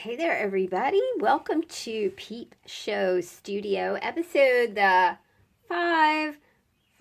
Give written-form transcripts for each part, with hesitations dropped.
Hey there, everybody. Welcome to Peep Show Studio, episode five.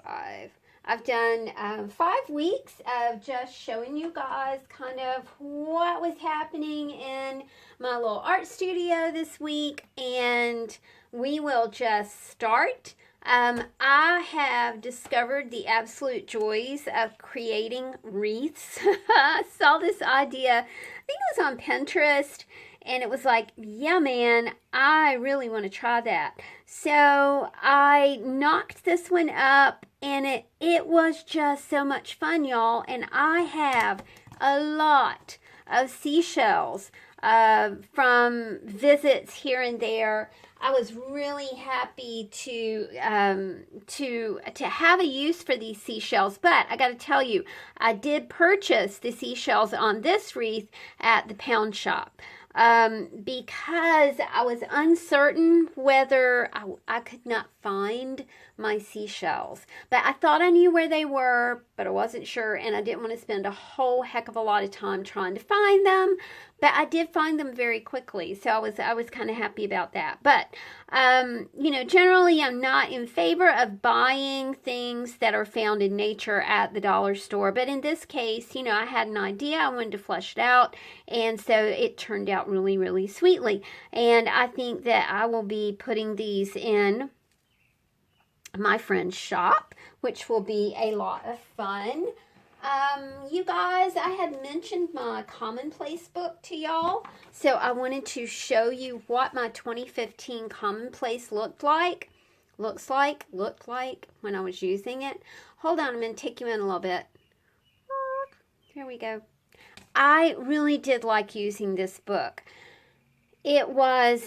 I've done 5 weeks of just showing you guys kind of what was happening in my little art studio this week, and we will just start. I have discovered the absolute joys of creating wreaths. I saw this idea, I think it was on Pinterest, and it was like, yeah, man, I really want to try that. So I knocked this one up, and it was just so much fun, y'all. And I have a lot of seashells from visits here and there. I was really happy to have a use for these seashells, but I got to tell you, I did purchase the seashells on this wreath at the pound shop. Because I was uncertain whether I could not find my seashells. But I thought I knew where they were, but I wasn't sure, and I didn't want to spend a whole heck of a lot of time trying to find them. But I did find them very quickly, so I was kind of happy about that. But generally I'm not in favor of buying things that are found in nature at the dollar store. But in this case, I had an idea, I wanted to flesh it out, and so it turned out really, really sweetly. And I think that I will be putting these in my friend's shop, which will be a lot of fun. You guys, I had mentioned my commonplace book to y'all, so I wanted to show you what my 2015 commonplace looked like when I was using it. Hold on, I'm going to take you in a little bit. There we go. I really did like using this book. It was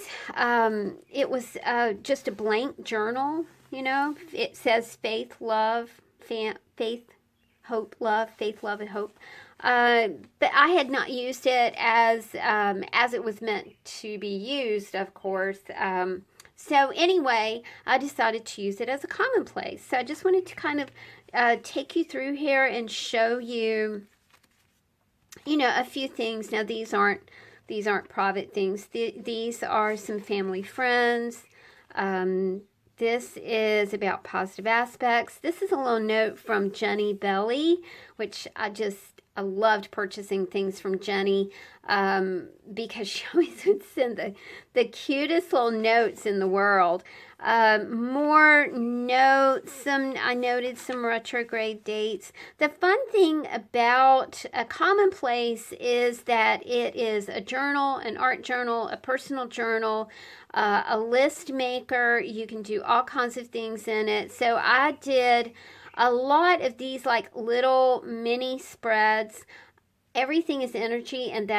just a blank journal, It says faith, love, hope, love, faith, love, and hope. But I had not used it as it was meant to be used, of course. So anyway, I decided to use it as a commonplace. So I just wanted to kind of take you through here and show you, a few things. Now these aren't private things. These are some family friends. This is about positive aspects. This is a little note from Jenny Belly, which I loved purchasing things from Jenny because she always would send the cutest little notes in the world. More notes. I noted some retrograde dates. The fun thing about a commonplace is that it is a journal, an art journal, a personal journal, a list maker. You can do all kinds of things in it. So I did a lot of these like little mini spreads. Everything is energy, and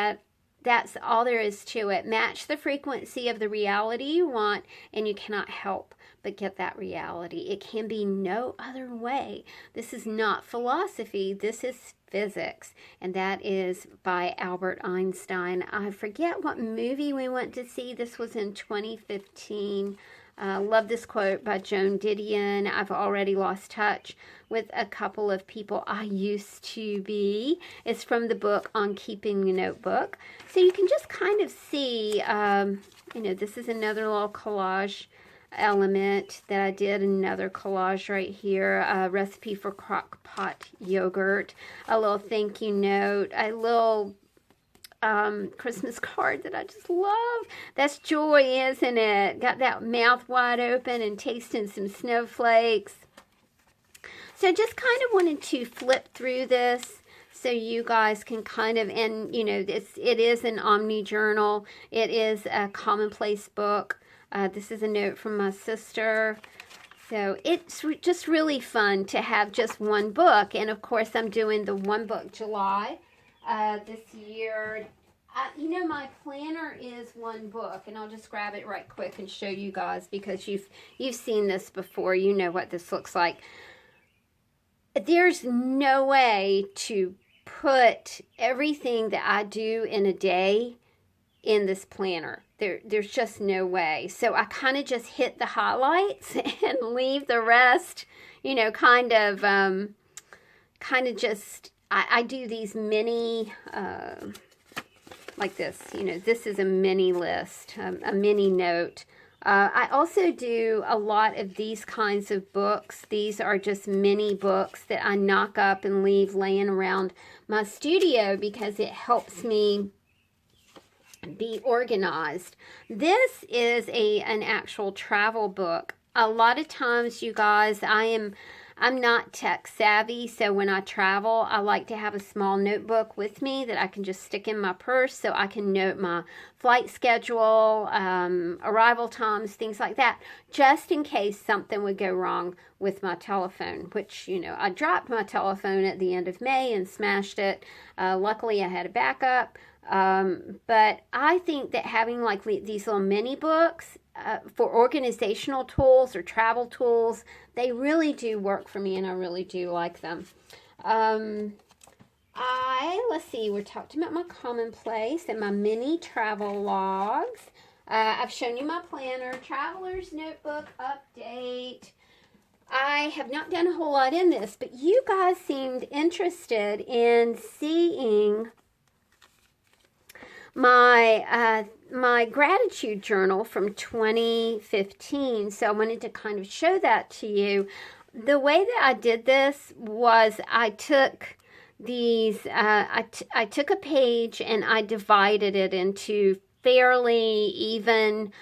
that's all there is to it. Match the frequency of the reality you want, and you cannot help but get that reality. It can be no other way. This is not philosophy. This is physics, and that is by Albert Einstein. I forget what movie we went to see. This was in 2015. Love this quote by Joan Didion. I've already lost touch with a couple of people I used to be. It's from the book On Keeping a Notebook. So you can just kind of see, this is another little collage element that I did. Another collage right here. A recipe for crock pot yogurt. A little thank you note. A little Christmas card that I just love. That's joy, isn't it? Got that mouth wide open and tasting some snowflakes. So just kind of wanted to flip through this so you guys can kind of, and it is an omni journal. It is a commonplace book. This is a note from my sister. So it's just really fun to have just one book. And of course I'm doing the one book July. This year, my planner is one book, and I'll just grab it right quick and show you guys because you've seen this before. You know what this looks like. There's no way to put everything that I do in a day in this planner. There's just no way. So I kind of just hit the highlights and leave the rest, kind of just. I do these mini like this. You know, this is a mini list, a mini note. I also do a lot of these kinds of books. These are just mini books that I knock up and leave laying around my studio because it helps me be organized. This is an actual travel book. A lot of times, you guys, I'm not tech savvy, so when I travel, I like to have a small notebook with me that I can just stick in my purse so I can note my flight schedule, arrival times, things like that, just in case something would go wrong with my telephone, which, you know, I dropped my telephone at the end of May and smashed it. Luckily, I had a backup. But I think that having like these little mini books for organizational tools or travel tools, they really do work for me, and I really do like them. Let's see, we're talking about my commonplace and my mini travel logs. I've shown you my planner, traveler's notebook update. I have not done a whole lot in this, but you guys seemed interested in seeing my gratitude journal from 2015, so I wanted to kind of show that to you. The way that I did this was I took these, I took a page and I divided it into fairly even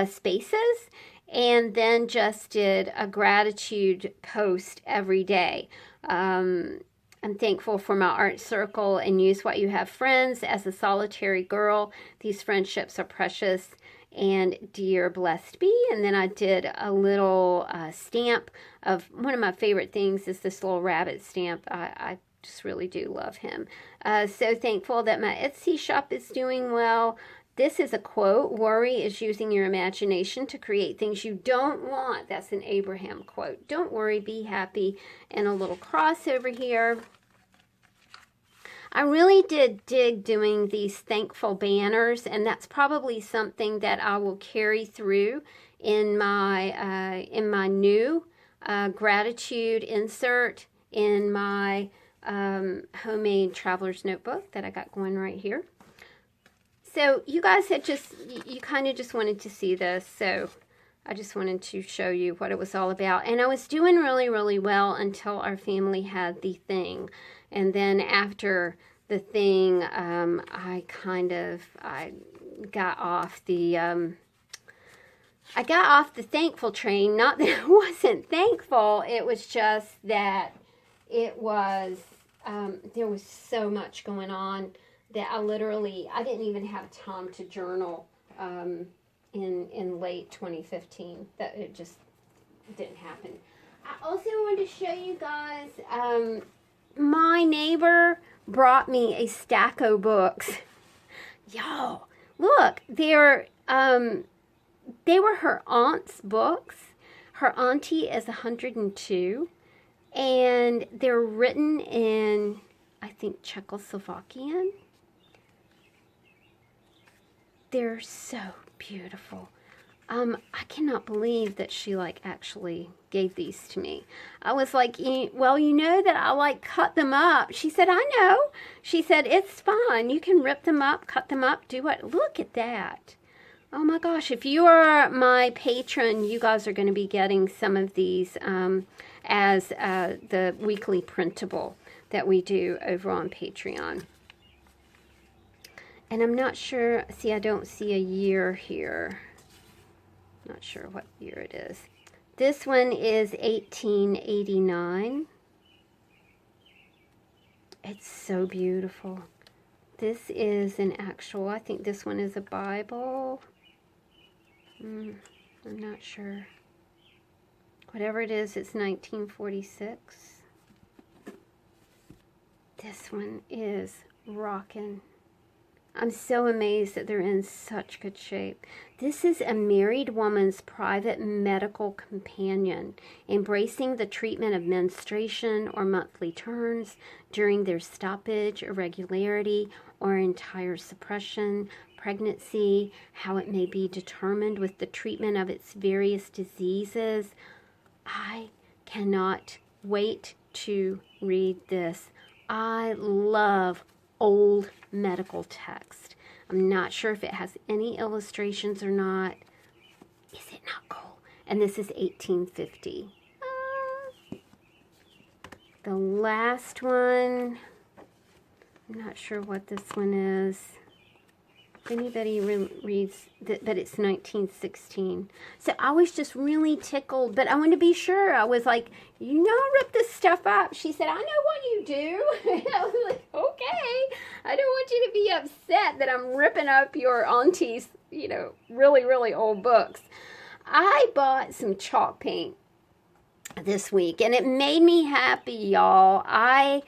spaces, and then just did a gratitude post every day. I'm thankful for my art circle and use what you have friends. As a solitary girl, these friendships are precious and dear, blessed be. And then I did a little stamp of one of my favorite things is this little rabbit stamp. I just really do love him. So thankful that my Etsy shop is doing well. This is a quote. Worry is using your imagination to create things you don't want. That's an Abraham quote. Don't worry, be happy. And a little cross over here. I really did dig doing these thankful banners, and that's probably something that I will carry through in my new gratitude insert in my homemade traveler's notebook that I got going right here. So you guys had you kind of just wanted to see this, so I just wanted to show you what it was all about. And I was doing really, really well until our family had the thing. And then after the thing, I got off the thankful train. Not that I wasn't thankful, it was just that it was, there was so much going on that I didn't even have time to journal in late 2015. That it just didn't happen. I also wanted to show you guys, my neighbor brought me a stack of books. Y'all, look, they were her aunt's books. Her auntie is 102, and they're written in, I think, Czechoslovakian. They're so beautiful. I cannot believe that she actually gave these to me. I was like, well, you know that I cut them up. She said, I know. She said, it's fine. You can rip them up, cut them up, do what. Look at that. Oh my gosh. If you are my patron, you guys are going to be getting some of these as the weekly printable that we do over on Patreon. And I'm not sure, see, I don't see a year here. Not sure what year it is. This one is 1889. It's so beautiful. This is an actual, I think this one is a Bible. I'm not sure. Whatever it is, it's 1946. This one is rockin'. I'm so amazed that they're in such good shape. This is a married woman's private medical companion, embracing the treatment of menstruation or monthly turns during their stoppage, irregularity, or entire suppression, pregnancy, how it may be determined with the treatment of its various diseases. I cannot wait to read this. I love old medical text. I'm not sure if it has any illustrations or not. Is it not cool? And this is 1850. The last one, I'm not sure what this one is. If anybody reads, but it's 1916. So I was just really tickled, but I wanted to be sure. I was like, you know, I ripped this stuff up. She said, I know what you do. And I was like, okay. I don't want you to be upset that I'm ripping up your auntie's, you know, really, really old books. I bought some chalk paint this week, and it made me happy, y'all. I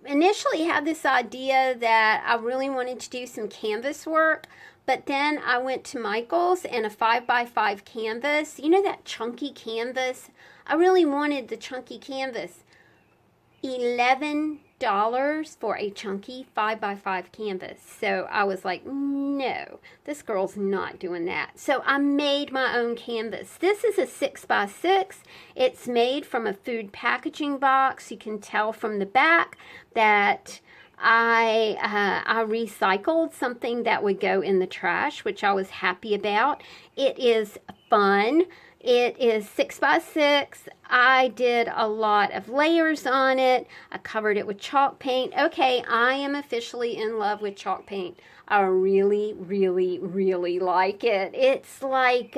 initially had this idea that I really wanted to do some canvas work, but then I went to Michael's and a 5x5 canvas, you know, that chunky canvas. I really wanted the chunky canvas. $11 for a chunky 5x5 canvas. So I was like, no, this girl's not doing that. So I made my own canvas. This is a 6x6. It's made from a food packaging box. You can tell from the back that I recycled something that would go in the trash, which I was happy about. It is fun. It is 6x6. I did a lot of layers on it. I covered it with chalk paint. Okay, I am officially in love with chalk paint. I really, really, really like it. It's like,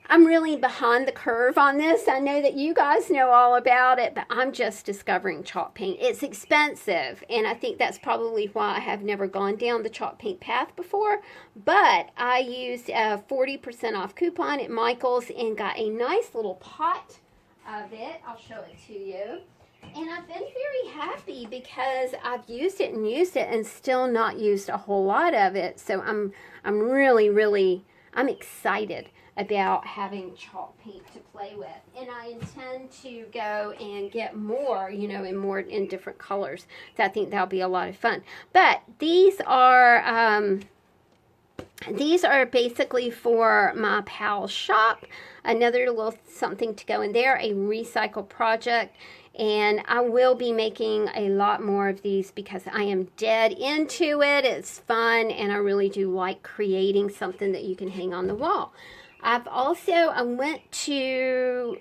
I'm really behind the curve on this. I know that you guys know all about it, but I'm just discovering chalk paint. It's expensive, and I think that's probably why I have never gone down the chalk paint path before. But I used a 40% off coupon at Michael's and got a nice little pot of it. I'll show it to you. And I've been very happy because I've used it and still not used a whole lot of it. So I'm really, really, I'm excited about having chalk paint to play with, and I intend to go and get more, you know, in different colors. So I think that'll be a lot of fun. But these are basically for my pal's shop. Another little something to go in there, a recycle project. And I will be making a lot more of these because I am dead into it. It's fun, and I really do like creating something that you can hang on the wall. I went to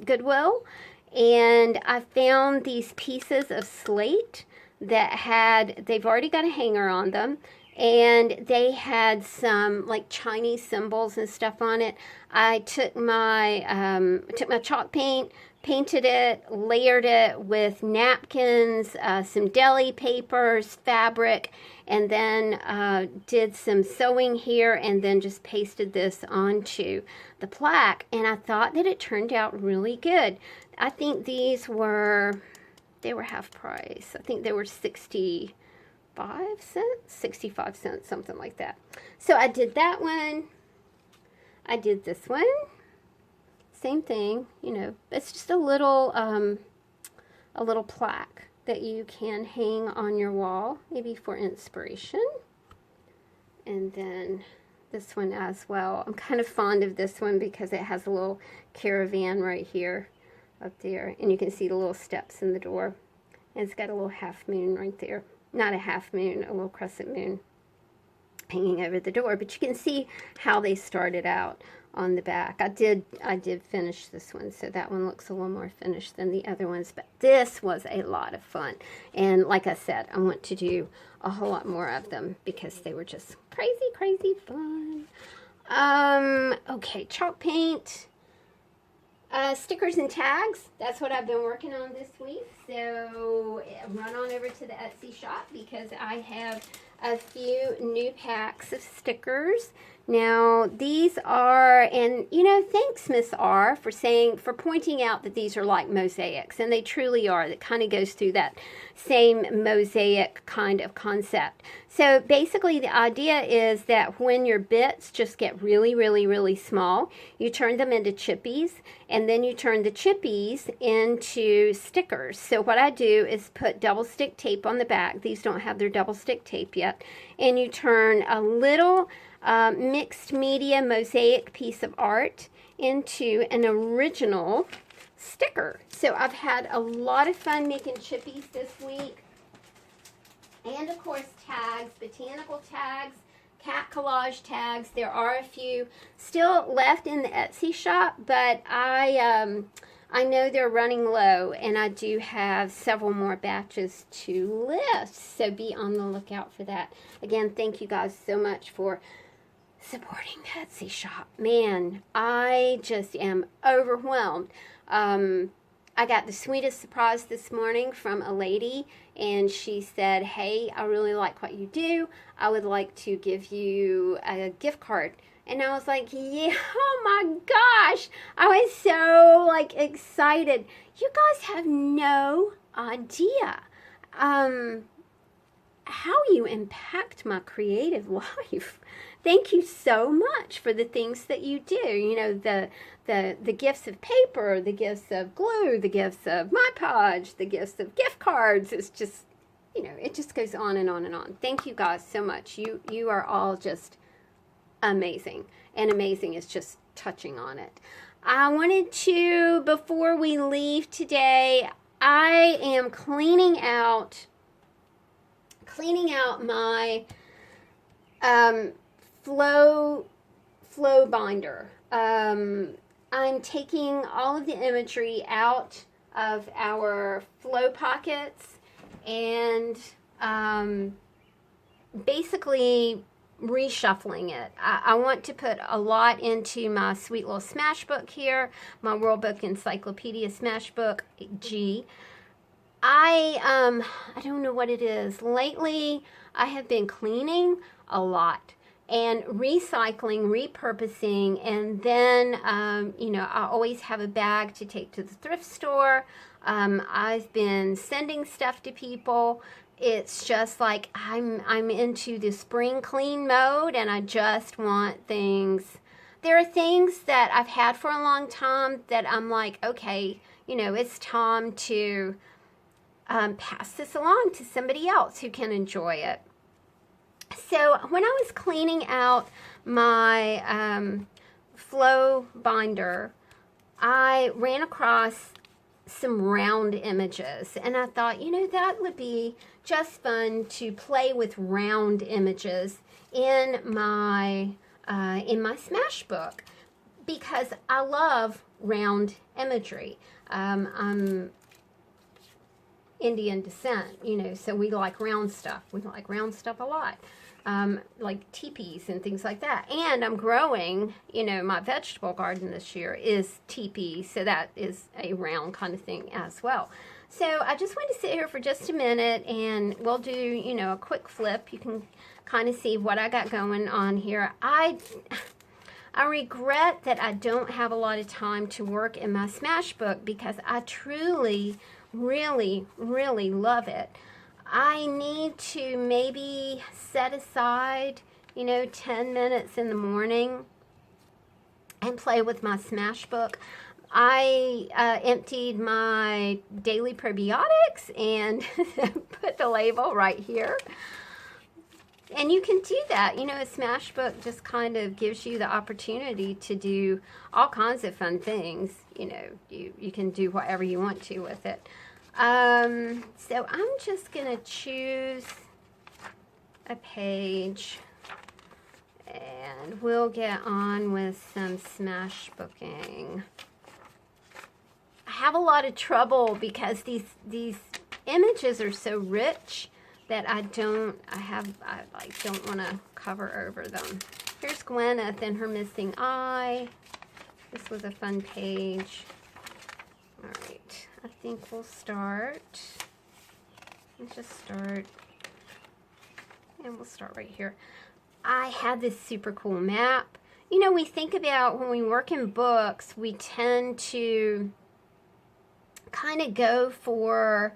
Goodwill, and I found these pieces of slate that they've already got a hanger on them, and they had some like Chinese symbols and stuff on it. I took my chalk paint, painted it, layered it with napkins, some deli papers, fabric, and then did some sewing here, and then just pasted this onto the plaque. And I thought that it turned out really good. I think they were half price. I think they were 65 cents, something like that. So I did that one. I did this one. Same thing, you know, it's just a little plaque that you can hang on your wall, maybe for inspiration. And then this one as well. I'm kind of fond of this one because it has a little caravan right here up there, and you can see the little steps in the door. And it's got a little half moon right there. Not a half moon, a little crescent moon hanging over the door, but you can see how they started out on the back. I did finish this one, so that one looks a little more finished than the other ones, but this was a lot of fun. And like I said, I want to do a whole lot more of them because they were just crazy, crazy fun. Okay, chalk paint, stickers and tags. That's what I've been working on this week. So run on over to the Etsy shop because I have a few new packs of stickers. Now these are, and you know, thanks Miss R for pointing out that these are like mosaics, and they truly are. That kind of goes through that same mosaic kind of concept. So basically the idea is that when your bits just get really, really, really small, you turn them into chippies, and then you turn the chippies into stickers. So what I do is put double stick tape on the back. These don't have their double stick tape yet. And you turn a little mixed media mosaic piece of art into an original sticker. So I've had a lot of fun making chippies this week. And of course tags, botanical tags, cat collage tags. There are a few still left in the Etsy shop, but I know they're running low, and I do have several more batches to list, so be on the lookout for that. Again, thank you guys so much for supporting the Etsy shop. Man, I just am overwhelmed. I got the sweetest surprise this morning from a lady, and she said, hey, I really like what you do. I would like to give you a gift card. And I was like, yeah, oh my gosh. I was so like excited. You guys have no idea how you impact my creative life. Thank you so much for the things that you do. You know, the gifts of paper, the gifts of glue, the gifts of Mod Podge, the gifts of gift cards. It's just, you know, it just goes on and on and on. Thank you guys so much. You are all just amazing, and amazing is just touching on it. I wanted to, before we leave today, I am cleaning out my flow binder. I'm taking all of the imagery out of our flow pockets and basically reshuffling it. I want to put a lot into my sweet little smash book here, my World Book Encyclopedia smash book G. I don't know what it is. Lately, I have been cleaning a lot and recycling, repurposing, and then, you know, I always have a bag to take to the thrift store. I've been sending stuff to people. It's just like I'm into the spring clean mode, and I just want things. There are things that I've had for a long time that I'm like, okay, you know, it's time to pass this along to somebody else who can enjoy it. So when I was cleaning out my flow binder, I ran across some round images, and I thought, you know, that would be just fun to play with round images in my smash book, because I love round imagery. I'm Indian descent, you know, so we like round stuff. We like round stuff a lot. Like teepees and things like that. And I'm growing, you know, my vegetable garden this year is teepee, so that is a round kind of thing as well. So I just want to sit here for just a minute, and we'll do, you know, a quick flip. You can kind of see what I got going on here. I regret that I don't have a lot of time to work in my smash book, because I truly, really, really love it. I need to maybe set aside, you know, 10 minutes in the morning and play with my smash book. I emptied my daily probiotics and put the label right here. And you can do that. You know, a smash book just kind of gives you the opportunity to do all kinds of fun things. You know, you can do whatever you want to with it. So I'm just going to choose a page, and we'll get on with some smash booking. I have a lot of trouble because these images are so rich that I don't want to cover over them. Here's Gwyneth and her missing eye. This was a fun page. All right, I think we'll start. Let's just start, and we'll start right here. I had this super cool map. You know, we think about when we work in books, we tend to kind of go for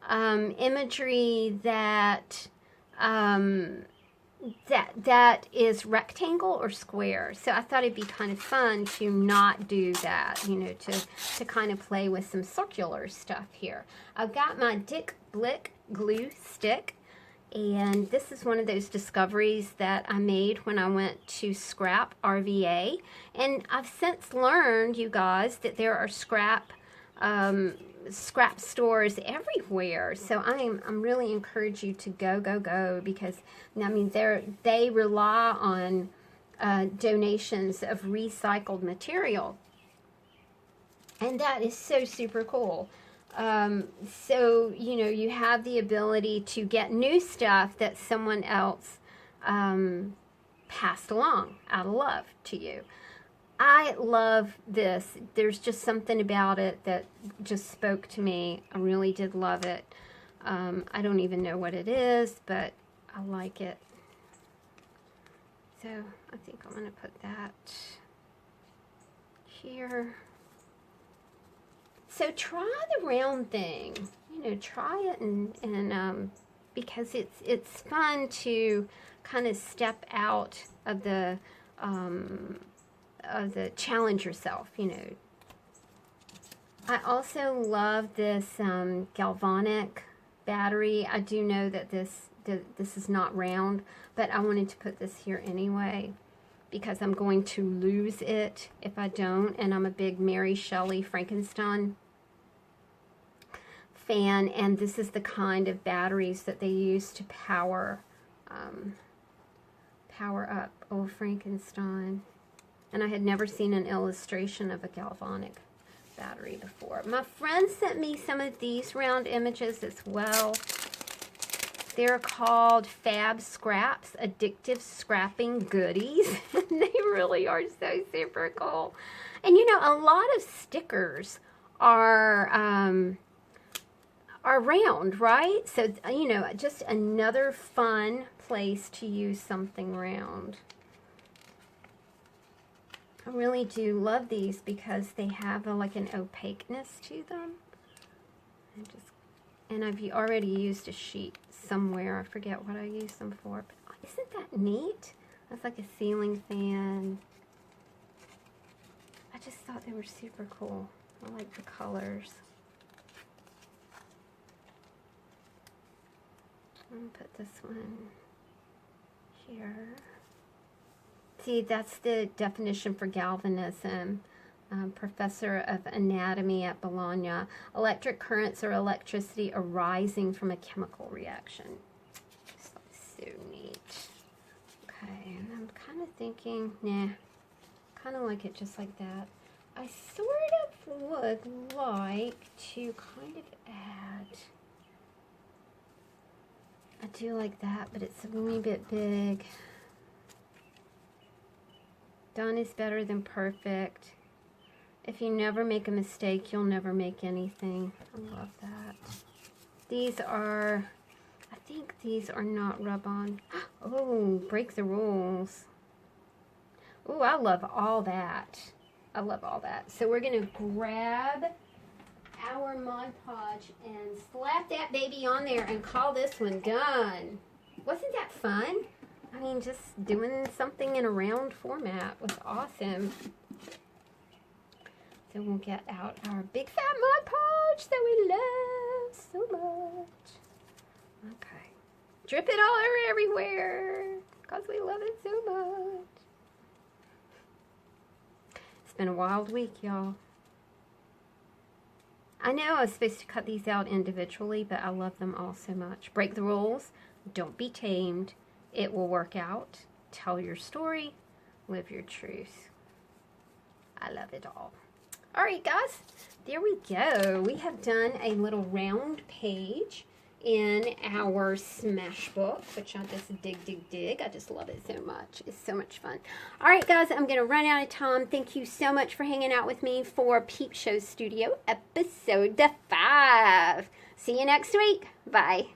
imagery that that is rectangle or square. So I thought it'd be kind of fun to not do that, you know, to kind of play with some circular stuff here. I've got my Dick Blick glue stick, and this is one of those discoveries that I made when I went to Scrap RVA, and I've since learned, you guys, that there are scrap scrap stores everywhere. So I'm really encourage you to go, because I mean they rely on donations of recycled material, and that is so super cool. So you know, you have the ability to get new stuff that someone else passed along out of love to you. I love this. There's just something about it that just spoke to me. I really did love it. I don't even know what it is, but I like it. So I think I'm going to put that here. So try the round thing. You know, try it and because it's fun to kind of step out of the challenge yourself, you know. I also love this galvanic battery. I do know that this is not round, but I wanted to put this here anyway because I'm going to lose it if I don't, and I'm a big Mary Shelley Frankenstein fan, and this is the kind of batteries that they use to power up old Frankenstein. And I had never seen an illustration of a galvanic battery before. My friend sent me some of these round images as well. They're called Fab Scraps, Addictive Scrapping Goodies. They really are so super cool. And you know, a lot of stickers are round, right? So, you know, just another fun place to use something round. I really do love these because they have like an opaqueness to them. And I've already used a sheet somewhere. I forget what I used them for. But isn't that neat? That's like a ceiling fan. I just thought they were super cool. I like the colors. I'm going to put this one here. See, that's the definition for galvanism. Professor of anatomy at Bologna. Electric currents or electricity arising from a chemical reaction. So neat. Okay, and I'm kind of thinking, nah, kind of like it just like that. I sort of would like to kind of add, I do like that, but it's a wee bit big. Done is better than perfect. If you never make a mistake, you'll never make anything. I love that. These are, I think these are not rub-on. Oh, break the rules. Oh, I love all that. I love all that. So we're going to grab our Mod Podge and slap that baby on there and call this one done. Wasn't that fun? I mean, just doing something in a round format was awesome. So we'll get out our big fat Mod Podge that we love so much. Okay. Drip it all everywhere because we love it so much. It's been a wild week, y'all. I know I was supposed to cut these out individually, but I love them all so much. Break the rules. Don't be tamed. It will work out. Tell your story. Live your truth. I love it all. Alright guys, there we go. We have done a little round page in our Smash book, which I just dig. I just love it so much. It's so much fun. Alright guys, I'm going to run out of time. Thank you so much for hanging out with me for Peep Show Studio episode 5. See you next week. Bye.